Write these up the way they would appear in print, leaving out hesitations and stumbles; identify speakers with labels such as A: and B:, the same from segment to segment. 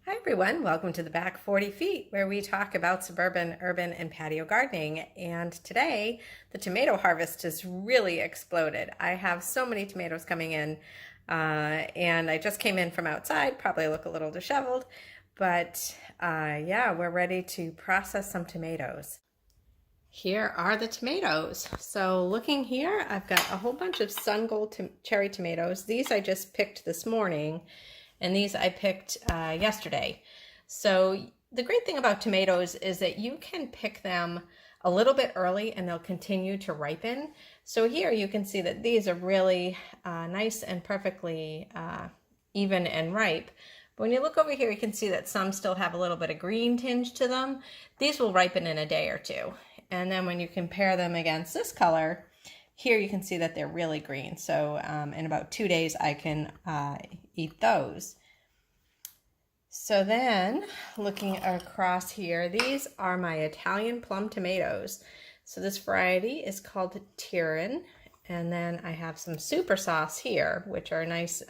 A: Hi everyone, welcome to the Back 40 Feet where we talk about suburban, urban, and patio gardening. And today the tomato harvest has really exploded. I have so many tomatoes coming in and I just came in from outside, probably look a little disheveled, but yeah, we're ready to process some tomatoes. Here are the tomatoes. So looking here, I've got a whole bunch of Sun Gold cherry tomatoes. These I just picked this morning, and these I picked yesterday. So the great thing about tomatoes is that you can pick them a little bit early and they'll continue to ripen. So here you can see that these are really nice and perfectly even and ripe. But when you look over here, you can see that some still have a little bit of green tinge to them. These will ripen in a day or two. And then when you compare them against this color, here you can see that they're really green. So in about 2 days, I can eat those. So then looking across here, these are my Italian plum tomatoes. So this variety is called Tirin. And then I have some super sauce here, which are nice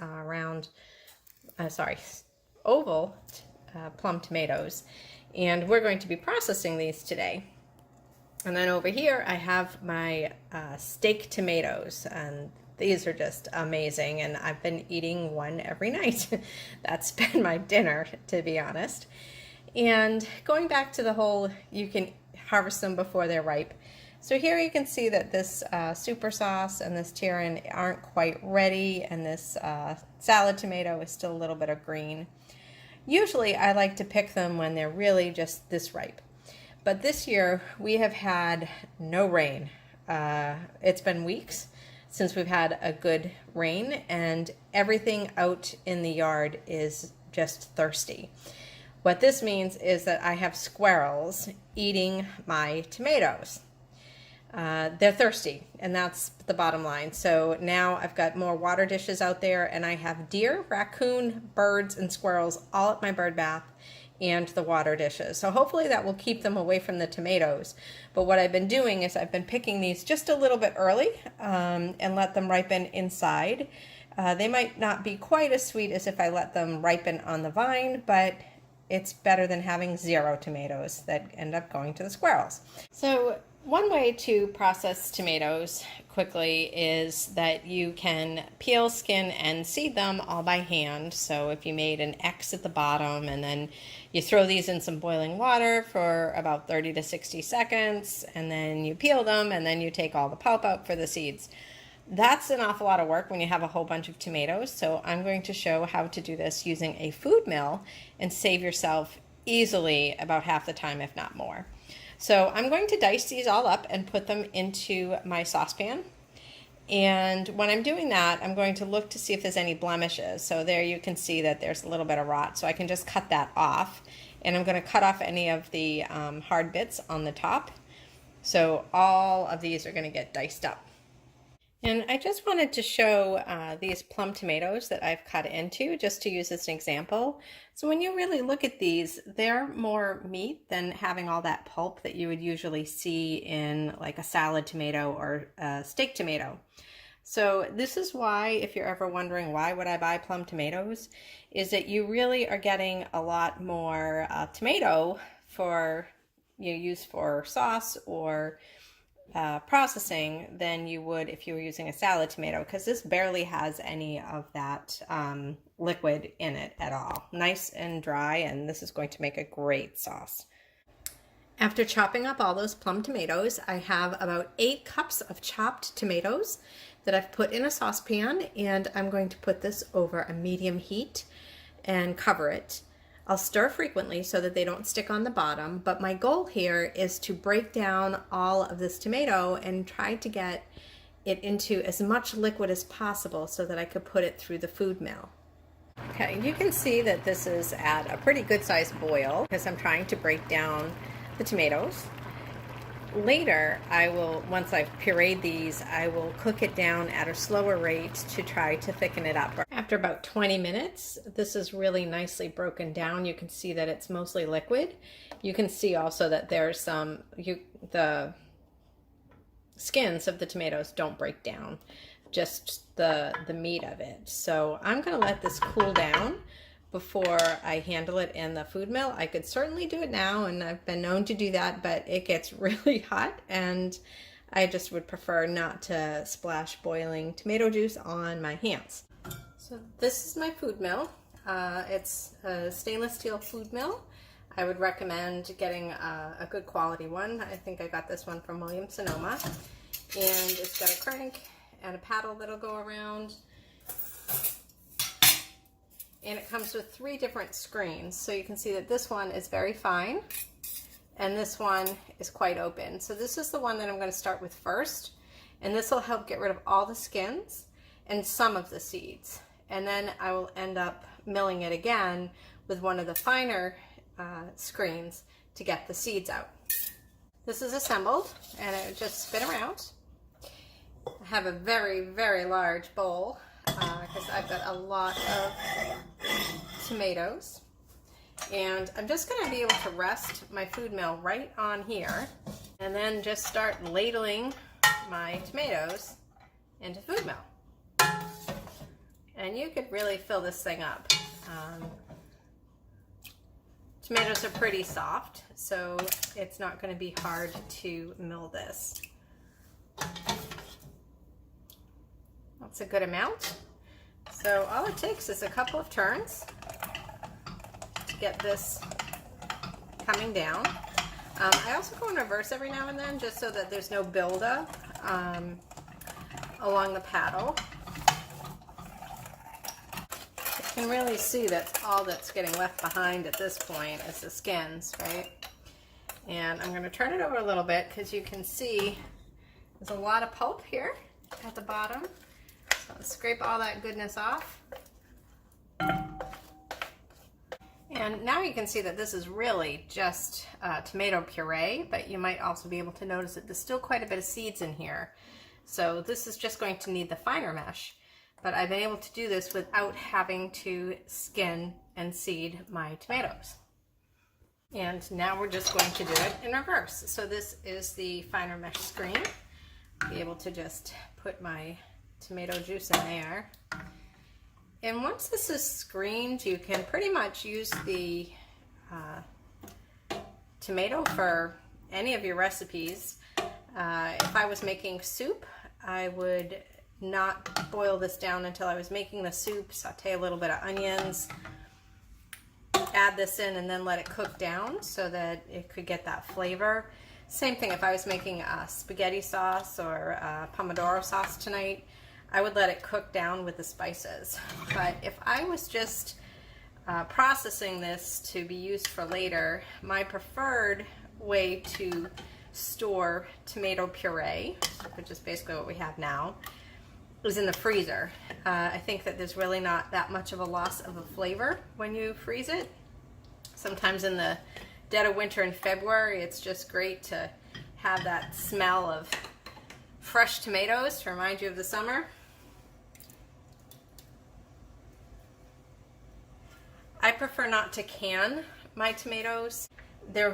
A: oval plum tomatoes. And we're going to be processing these today. And then over here, I have my steak tomatoes, and these are just amazing, and I've been eating one every night. That's been my dinner, to be honest. And going back to the whole, you can harvest them before they're ripe. So here you can see that this super sauce and this Tirin aren't quite ready, and this salad tomato is still a little bit of green. Usually I like to pick them when they're really just this ripe. But this year we have had no rain. It's been weeks since we've had a good rain, and everything out in the yard is just thirsty. What this means is that I have squirrels eating my tomatoes. They're thirsty, and that's the bottom line. So now I've got more water dishes out there, and I have deer, raccoon, birds, and squirrels all at my bird bath and the water dishes. So hopefully that will keep them away from the tomatoes. But what I've been doing is I've been picking these just a little bit early and let them ripen inside. They might not be quite as sweet as if I let them ripen on the vine, but it's better than having 0 tomatoes that end up going to the squirrels. So one way to process tomatoes quickly is that you can peel, skin, and seed them all by hand. So if you made an X at the bottom and then you throw these in some boiling water for about 30 to 60 seconds, and then you peel them, and then you take all the pulp out for the seeds. That's an awful lot of work when you have a whole bunch of tomatoes. So I'm going to show how to do this using a food mill and save yourself easily about half the time, if not more. So I'm going to dice these all up and put them into my saucepan. And when I'm doing that, I'm going to look to see if there's any blemishes. So there you can see that there's a little bit of rot. So I can just cut that off. And I'm going to cut off any of the hard bits on the top. So all of these are going to get diced up. And I just wanted to show these plum tomatoes that I've cut into, just to use as an example. So when you really look at these, they're more meat than having all that pulp that you would usually see in like a salad tomato or a steak tomato. So this is why, if you're ever wondering why would I buy plum tomatoes, is that you really are getting a lot more tomato for you use for sauce or processing than you would if you were using a salad tomato, because this barely has any of that liquid in it at all. Nice and dry, and this is going to make a great sauce. After chopping up all those plum tomatoes, I have about 8 cups of chopped tomatoes that I've put in a saucepan, and I'm going to put this over a medium heat and cover it. I'll stir frequently so that they don't stick on the bottom, but my goal here is to break down all of this tomato and try to get it into as much liquid as possible so that I could put it through the food mill. Okay, you can see that this is at a pretty good sized boil because I'm trying to break down the tomatoes. Later, once I've pureed these, I will cook it down at a slower rate to try to thicken it up. After about 20 minutes, this is really nicely broken down. You can see that it's mostly liquid. You can see also that there's the skins of the tomatoes don't break down, just the meat of it. So I'm gonna let this cool down before I handle it in the food mill. I could certainly do it now, and I've been known to do that, but it gets really hot, and I just would prefer not to splash boiling tomato juice on my hands. So this is my food mill. It's a stainless steel food mill. I would recommend getting a good quality one. I think I got this one from Williams-Sonoma. And it's got a crank and a paddle that'll go around. And it comes with 3 different screens. So you can see that this one is very fine and this one is quite open. So this is the one that I'm going to start with first. And this will help get rid of all the skins and some of the seeds. And then I will end up milling it again with one of the finer screens to get the seeds out. This is assembled and it would just spin around. I have a very, very large bowl because I've got a lot of tomatoes, and I'm just going to be able to rest my food mill right on here and then just start ladling my tomatoes into food mill. And you could really fill this thing up. Tomatoes are pretty soft, so it's not going to be hard to mill this. That's a good amount. So all it takes is a couple of turns to get this coming down. I also go in reverse every now and then just so that there's no buildup along the paddle. You can really see that all that's getting left behind at this point is the skins, right? And I'm going to turn it over a little bit because you can see there's a lot of pulp here at the bottom. So I'll scrape all that goodness off. And now you can see that this is really just tomato puree, but you might also be able to notice that there's still quite a bit of seeds in here. So this is just going to need the finer mesh. But I've been able to do this without having to skin and seed my tomatoes. And now we're just going to do it in reverse. So this is the finer mesh screen. I'll be able to just put my tomato juice in there. And once this is screened, you can pretty much use the tomato for any of your recipes. If I was making soup, I would not boil this down until I was making the soup, saute a little bit of onions, add this in, and then let it cook down so that it could get that flavor. Same thing if I was making a spaghetti sauce or a pomodoro sauce tonight, I would let it cook down with the spices. But if I was just processing this to be used for later, my preferred way to store tomato puree, which is basically what we have now, is in the freezer. I think that there's really not that much of a loss of a flavor when you freeze it. Sometimes in the dead of winter in February, it's just great to have that smell of fresh tomatoes to remind you of the summer. I prefer not to can my tomatoes. They're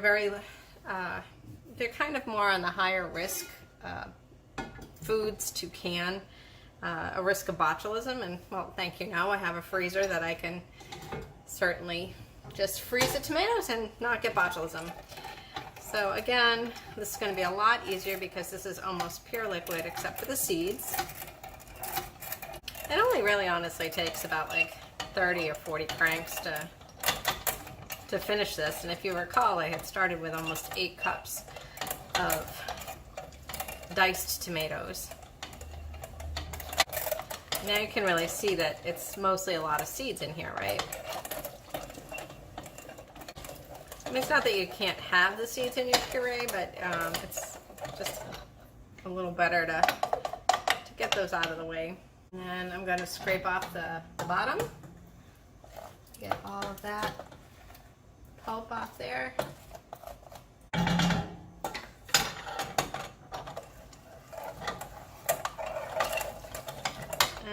A: they're kind of more on the higher risk foods to can. A risk of botulism, and well, thank you, now I have a freezer that I can certainly just freeze the tomatoes and not get botulism. So again, this is going to be a lot easier because this is almost pure liquid except for the seeds. It only really honestly takes about like 30 or 40 cranks to finish this, and if you recall, I had started with almost 8 cups of diced tomatoes. Now you can really see that it's mostly a lot of seeds in here, right? I mean, it's not that you can't have the seeds in your puree, but it's just a little better to get those out of the way. And I'm going to scrape off the bottom, get all of that pulp off there.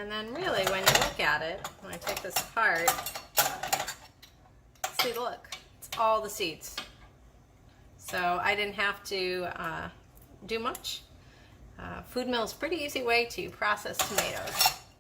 A: And then really, when you look at it, when I take this apart, see, look, it's all the seeds. So I didn't have to do much. Food mill is a pretty easy way to process tomatoes.